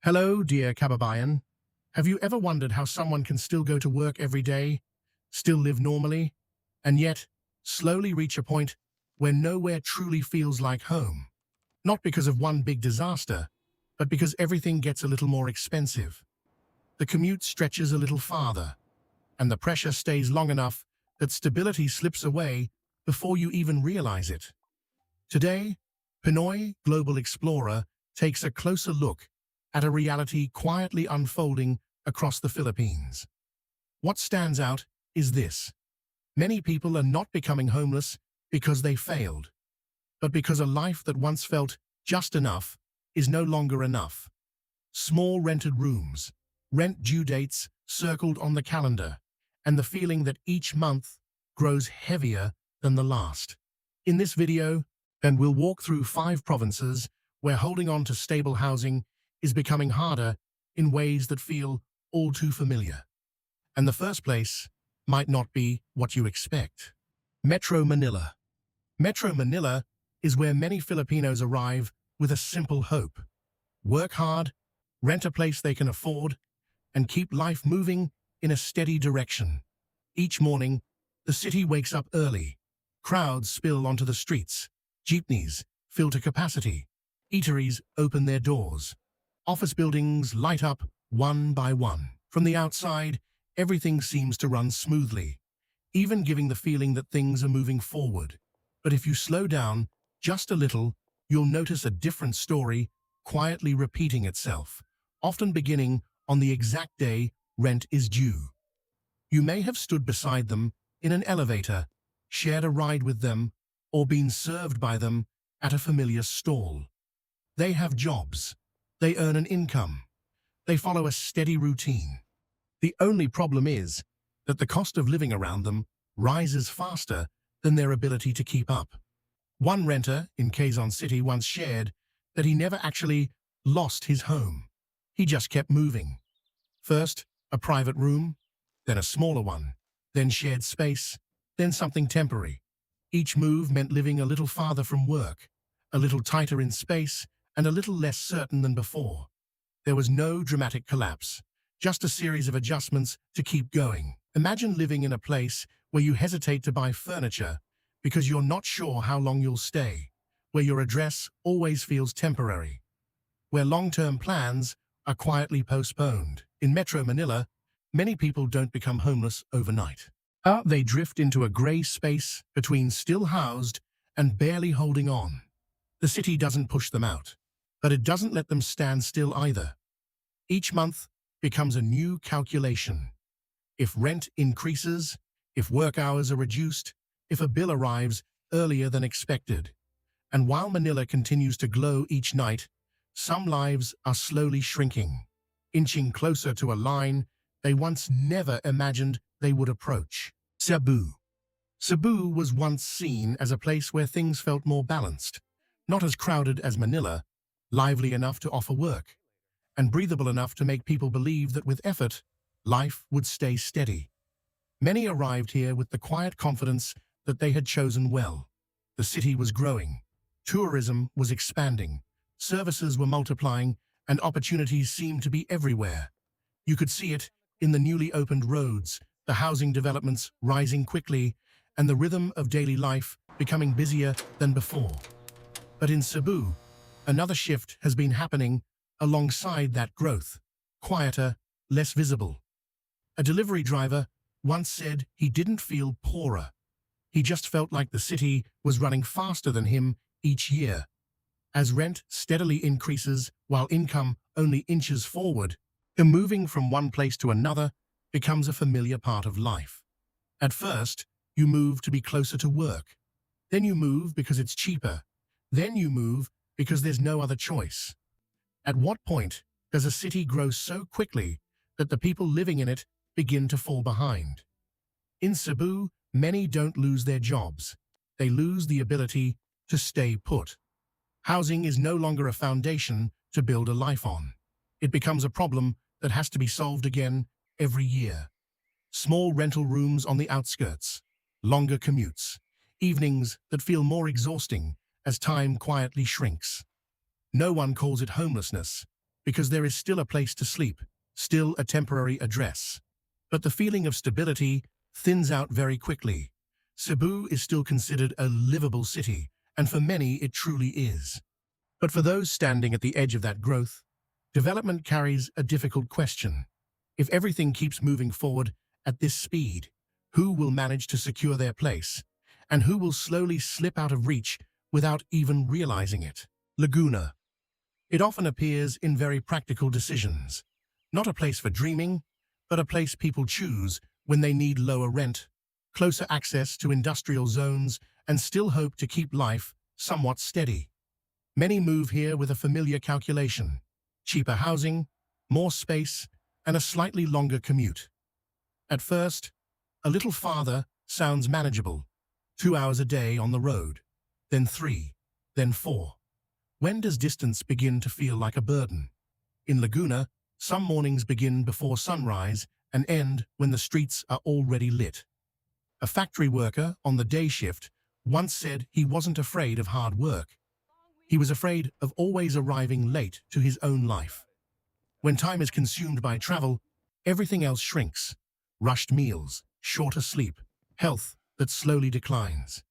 Hello, dear Kababayan. Have you ever wondered how someone can still go to work every day, still live normally, and yet slowly reach a point where nowhere truly feels like home? Not because of one big disaster, but because everything gets a little more expensive. The commute stretches a little farther, and the pressure stays long enough that stability slips away before you even realize it. Today, Pinoy Global Explorer takes a closer look at a reality quietly unfolding across the Philippines. What stands out is this. Many people are not becoming homeless because they failed, but because a life that once felt just enough is no longer enough. Small rented rooms, rent due dates circled on the calendar, and the feeling that each month grows heavier than the last. In this video, and we'll walk through 5 provinces where holding on to stable housing is becoming harder in ways that feel all too familiar. And the first place might not be what you expect. Metro Manila. Metro Manila is where many Filipinos arrive with a simple hope. Work hard, rent a place they can afford, and keep life moving in a steady direction. Each morning, the city wakes up early. Crowds spill onto the streets. Jeepneys fill to capacity. Eateries open their doors. Office buildings light up one by one. From the outside, everything seems to run smoothly, even giving the feeling that things are moving forward. But if you slow down just a little, you'll notice a different story quietly repeating itself, often beginning on the exact day rent is due. You may have stood beside them in an elevator, shared a ride with them, or been served by them at a familiar stall. They have jobs. They earn an income. They follow a steady routine. The only problem is that the cost of living around them rises faster than their ability to keep up. One renter in Quezon City once shared that he never actually lost his home. He just kept moving. First, a private room, then a smaller one, then shared space, then something temporary. Each move meant living a little farther from work, a little tighter in space, and a little less certain than before. There was no dramatic collapse, just a series of adjustments to keep going. Imagine living in a place where you hesitate to buy furniture because you're not sure how long you'll stay, where your address always feels temporary, where long-term plans are quietly postponed. In Metro Manila, many people don't become homeless overnight. They drift into a grey space between still housed and barely holding on. The city doesn't push them out, but it doesn't let them stand still either. Each month becomes a new calculation. If rent increases, if work hours are reduced, if a bill arrives earlier than expected. And while Manila continues to glow each night, some lives are slowly shrinking, inching closer to a line they once never imagined they would approach. Cebu. Cebu was once seen as a place where things felt more balanced, not as crowded as Manila, lively enough to offer work, and breathable enough to make people believe that with effort, life would stay steady. Many arrived here with the quiet confidence that they had chosen well. The city was growing. Tourism was expanding. Services were multiplying, and opportunities seemed to be everywhere. You could see it in the newly opened roads, the housing developments rising quickly, and the rhythm of daily life becoming busier than before. But in Cebu, another shift has been happening alongside that growth, quieter, less visible. A delivery driver once said he didn't feel poorer. He just felt like the city was running faster than him each year. As rent steadily increases while income only inches forward, the moving from one place to another becomes a familiar part of life. At first, you move to be closer to work. Then you move because it's cheaper. Then you move because there's no other choice. At what point does a city grow so quickly that the people living in it begin to fall behind? In Cebu, many don't lose their jobs. They lose the ability to stay put. Housing is no longer a foundation to build a life on. It becomes a problem that has to be solved again every year. Small rental rooms on the outskirts, longer commutes, evenings that feel more exhausting as time quietly shrinks. No one calls it homelessness. because there is still a place to sleep, still a temporary address. But the feeling of stability thins out very quickly. Cebu is still considered a livable city, and for many it truly is. But for those standing at the edge of that growth, development carries a difficult question. If everything keeps moving forward at this speed, who will manage to secure their place, and who will slowly slip out of reach without even realizing it? Laguna. It often appears in very practical decisions. Not a place for dreaming, but a place people choose when they need lower rent, closer access to industrial zones, and still hope to keep life somewhat steady. Many move here with a familiar calculation: cheaper housing, more space, and a slightly longer commute. At first, a little farther sounds manageable. 2 hours a day on the road, then 3, then 4. When does distance begin to feel like a burden? In Laguna, some mornings begin before sunrise and end when the streets are already lit. A factory worker on the day shift once said he wasn't afraid of hard work. He was afraid of always arriving late to his own life. When time is consumed by travel, everything else shrinks. Rushed meals, shorter sleep, health that slowly declines.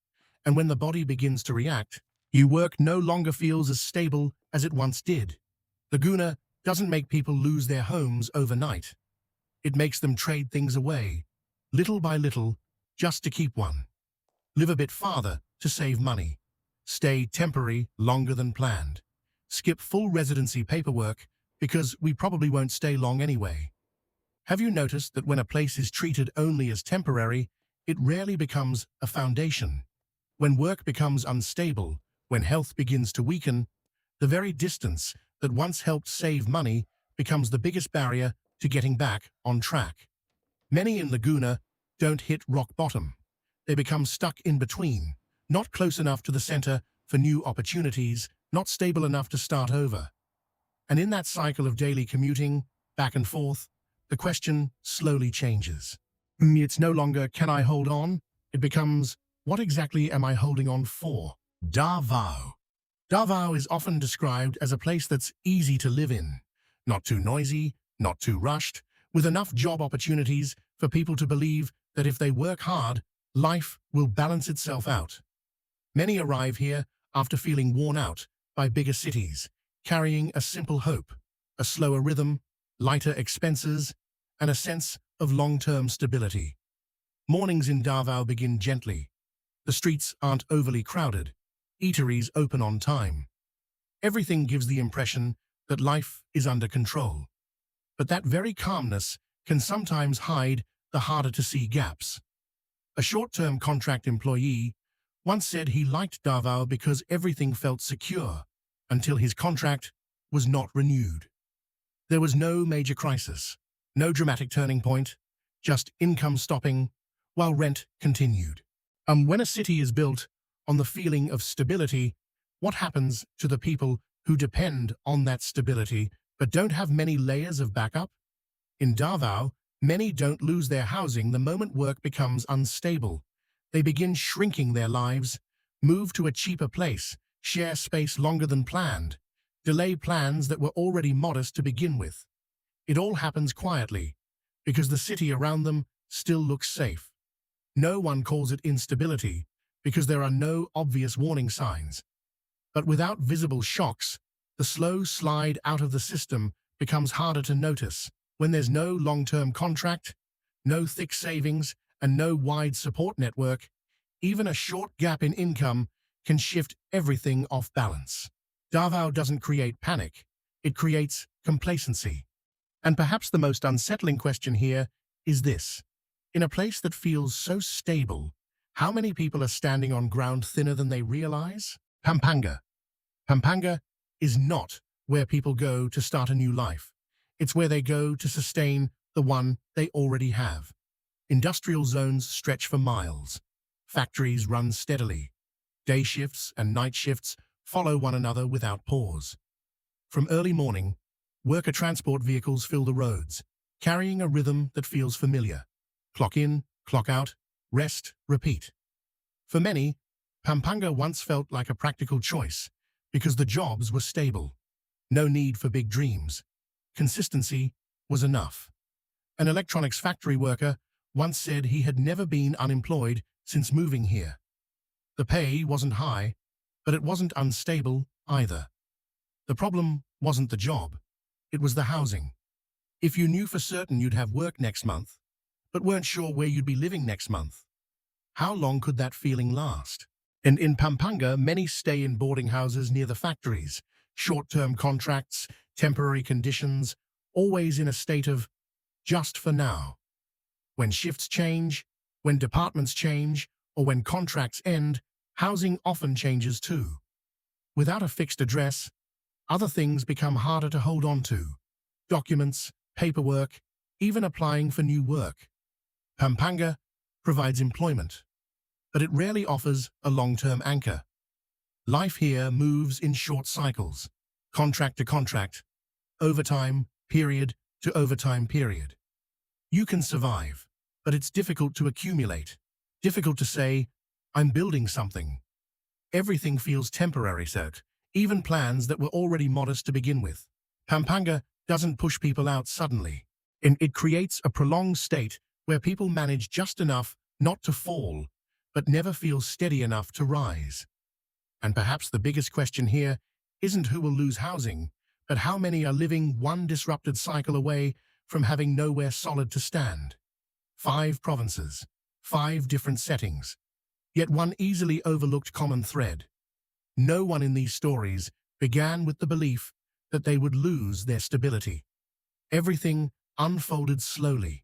And when the body begins to react, your work no longer feels as stable as it once did. Laguna doesn't make people lose their homes overnight. It makes them trade things away, little by little, just to keep one. Live a bit farther to save money. Stay temporary longer than planned. Skip full residency paperwork because we probably won't stay long anyway. Have you noticed that when a place is treated only as temporary, it rarely becomes a foundation? When work becomes unstable, when health begins to weaken, the very distance that once helped save money becomes the biggest barrier to getting back on track. Many in Laguna don't hit rock bottom. They become stuck in between, not close enough to the center for new opportunities, not stable enough to start over. And in that cycle of daily commuting, back and forth, the question slowly changes. It's no longer, can I hold on? It becomes, what exactly am I holding on for? Davao. Davao is often described as a place that's easy to live in. Not too noisy, not too rushed, with enough job opportunities for people to believe that if they work hard, life will balance itself out. Many arrive here after feeling worn out by bigger cities, carrying a simple hope, a slower rhythm, lighter expenses, and a sense of long-term stability. Mornings in Davao begin gently. The streets aren't overly crowded. Eateries open on time. Everything gives the impression that life is under control. But that very calmness can sometimes hide the harder-to-see gaps. A short-term contract employee once said he liked Davao because everything felt secure until his contract was not renewed. There was no major crisis, no dramatic turning point, just income stopping while rent continued. When a city is built on the feeling of stability, what happens to the people who depend on that stability but don't have many layers of backup? In Davao, many don't lose their housing the moment work becomes unstable. They begin shrinking their lives, move to a cheaper place, share space longer than planned, delay plans that were already modest to begin with. It all happens quietly, because the city around them still looks safe. No one calls it instability, because there are no obvious warning signs. But without visible shocks, the slow slide out of the system becomes harder to notice. When there's no long-term contract, no thick savings, and no wide support network, even a short gap in income can shift everything off balance. Davao doesn't create panic, it creates complacency. And perhaps the most unsettling question here is this: in a place that feels so stable, how many people are standing on ground thinner than they realize? Pampanga. Pampanga is not where people go to start a new life. It's where they go to sustain the one they already have. Industrial zones stretch for miles. Factories run steadily. Day shifts and night shifts follow one another without pause. From early morning, worker transport vehicles fill the roads, carrying a rhythm that feels familiar. Clock in, clock out, rest, repeat. For many, Pampanga once felt like a practical choice because the jobs were stable. No need for big dreams. Consistency was enough. An electronics factory worker once said he had never been unemployed since moving here. The pay wasn't high, but it wasn't unstable either. The problem wasn't the job, it was the housing. If you knew for certain you'd have work next month, but weren't sure where you'd be living next month, how long could that feeling last? And in Pampanga, many stay in boarding houses near the factories, short-term contracts, temporary conditions, always in a state of just for now. When shifts change, when departments change, or when contracts end, housing often changes too. Without a fixed address, other things become harder to hold on to. Documents, paperwork, even applying for new work. Pampanga provides employment, but it rarely offers a long-term anchor. Life here moves in short cycles, contract to contract, overtime period to overtime period. You can survive, but it's difficult to accumulate, difficult to say, I'm building something. Everything feels temporary, even plans that were already modest to begin with. Pampanga doesn't push people out suddenly. It creates a prolonged state where people manage just enough not to fall, but never feel steady enough to rise. And perhaps the biggest question here isn't who will lose housing, but how many are living one disrupted cycle away from having nowhere solid to stand. 5 provinces, 5 different settings, yet one easily overlooked common thread. No one in these stories began with the belief that they would lose their stability. Everything unfolded slowly,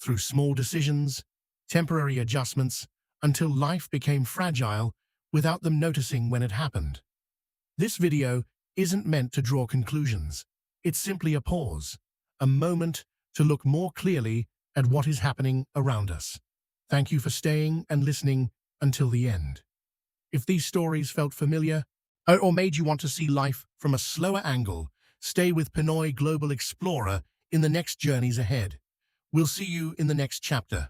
through small decisions, temporary adjustments, until life became fragile without them noticing when it happened. This video isn't meant to draw conclusions. It's simply a pause, a moment to look more clearly at what is happening around us. Thank you for staying and listening until the end. If these stories felt familiar, or made you want to see life from a slower angle, stay with Pinoy Global Explorer in the next journeys ahead. We'll see you in the next chapter.